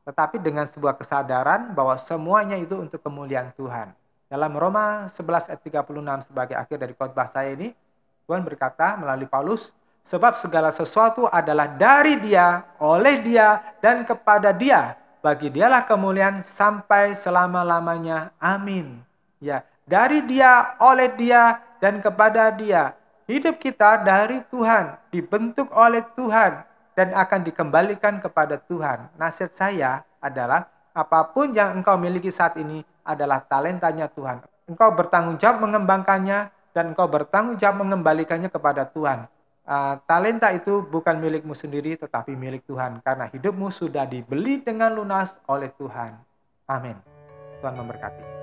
Tetapi dengan sebuah kesadaran bahwa semuanya itu untuk kemuliaan Tuhan. Dalam Roma 11 ayat 36 sebagai akhir dari khotbah saya ini, Tuhan berkata melalui Paulus, sebab segala sesuatu adalah dari Dia, oleh Dia, dan kepada Dia. Bagi Dialah kemuliaan sampai selama-lamanya. Amin. Ya, dari Dia, oleh Dia, dan kepada Dia. Hidup kita dari Tuhan, dibentuk oleh Tuhan, dan akan dikembalikan kepada Tuhan. Nasihat saya adalah, apapun yang engkau miliki saat ini adalah talentanya Tuhan. Engkau bertanggung jawab mengembangkannya, dan engkau bertanggung jawab mengembalikannya kepada Tuhan. Talenta itu bukan milikmu sendiri, tetapi milik Tuhan. Karena hidupmu sudah dibeli dengan lunas oleh Tuhan. Amin. Tuhan memberkati.